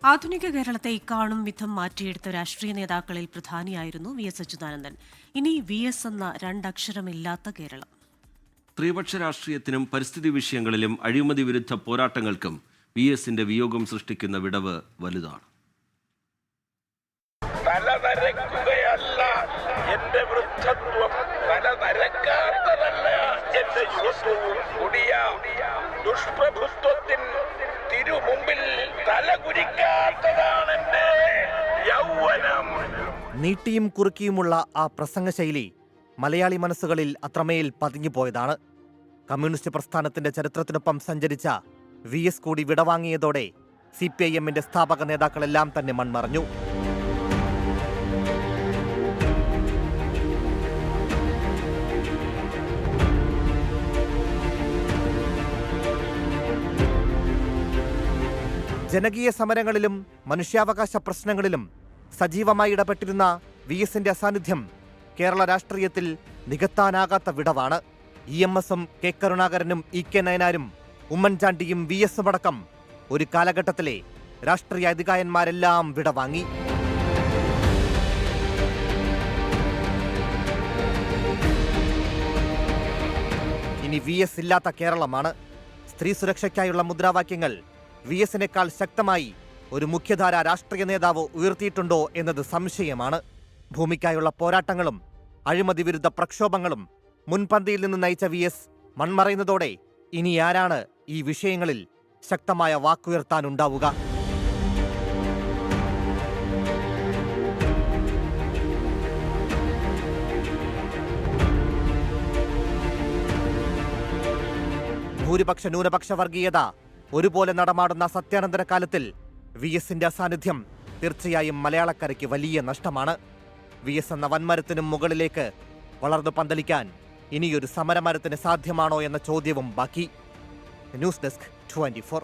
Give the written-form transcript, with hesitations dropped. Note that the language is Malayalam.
ആധുനിക കേരളത്തെ ഇക്കാണും വിധം മാറ്റിയെടുത്ത രാഷ്ട്രീയ നേതാക്കളിൽ പ്രധാനിയായിരുന്നു വി.എസ്. അച്യുതാനന്ദൻ. ഇനി വി.എസ്. എന്ന രണ്ടക്ഷരമില്ലാത്ത കേരളം. സ്ത്രീപക്ഷ രാഷ്ട്രീയത്തിനും പരിസ്ഥിതി വിഷയങ്ങളിലും അഴിമതി വിരുദ്ധ പോരാട്ടങ്ങൾക്കും വി.എസിന്റെ വിയോഗം സൃഷ്ടിക്കുന്ന വിടവ് വലുതാണ്. തലനരക്കുകയല്ല എന്റെ വൃദ്ധത്വം, തലനരക്കാത്തതല്ല എന്റെ യുവത്വവും. കൊടിയ ദുഷ്പ്രഭുത്വത്തിൻ തിരുമുമ്പിൽ തലകുരിക്കാത്തതാണ് എന്റെ യൗവനം. നീട്ടിയും കുറുക്കിയുമുള്ള ആ പ്രസംഗശൈലി മലയാളി മനസ്സുകളിൽ അത്രമേൽ പതിഞ്ഞുപോയതാണ്. കമ്മ്യൂണിസ്റ്റ് പ്രസ്ഥാനത്തിന്റെ ചരിത്രത്തിനൊപ്പം സഞ്ചരിച്ച വി.എസ്. കൂടി വിടവാങ്ങിയതോടെ CPIM-ന്റെ സ്ഥാപക നേതാക്കളെല്ലാം തന്നെ മൺമറഞ്ഞു. ജനകീയ സമരങ്ങളിലും മനുഷ്യാവകാശ പ്രശ്നങ്ങളിലും സജീവമായി ഇടപെട്ടിരുന്ന വി.എസിന്റെ അസാന്നിധ്യം കേരള രാഷ്ട്രീയത്തിൽ നികത്താനാകാത്ത വിടവാണ്. EMS-ഉം കെ കരുണാകരനും E.K. നയനാരും ഉമ്മൻചാണ്ടിയും വി.എസും അടക്കം ഒരു കാലഘട്ടത്തിലെ രാഷ്ട്രീയ അധികായന്മാരെല്ലാം വിടവാങ്ങി. ഇനി വി.എസ്. ഇല്ലാത്ത കേരളമാണ്. സ്ത്രീ സുരക്ഷയ്ക്കായുള്ള മുദ്രാവാക്യങ്ങൾ വി.എസിനേക്കാൾ ശക്തമായി ഒരു മുഖ്യധാര രാഷ്ട്രീയ നേതാവ് ഉയർത്തിയിട്ടുണ്ടോ എന്നത് സംശയമാണ്. ഭൂമിക്കായുള്ള പോരാട്ടങ്ങളും അഴിമതി വിരുദ്ധ പ്രക്ഷോഭങ്ങളും മുൻപന്തിയിൽ നിന്ന് നയിച്ച വി.എസ്. മൺമറയുന്നതോടെ ഇനി ആരാണ് ഈ വിഷയങ്ങളിൽ ശക്തമായ വാക്കുയർത്താനുണ്ടാവുക? ഭൂരിപക്ഷ ന്യൂനപക്ഷ വർഗീയത ഒരുപോലെ നടമാടുന്ന സത്യാനന്തര കാലത്തിൽ വി.എസിന്റെ അസാന്നിധ്യം തീർച്ചയായും മലയാളക്കരയ്ക്ക് വലിയ നഷ്ടമാണ്. വി.എസ്. എന്ന വൻമരത്തിനും മുകളിലേക്ക് വളർന്നു പന്തലിക്കാൻ ഇനിയൊരു സമരമരത്തിന് സാധ്യമാണോ എന്ന ചോദ്യവും ബാക്കി. News desk 24.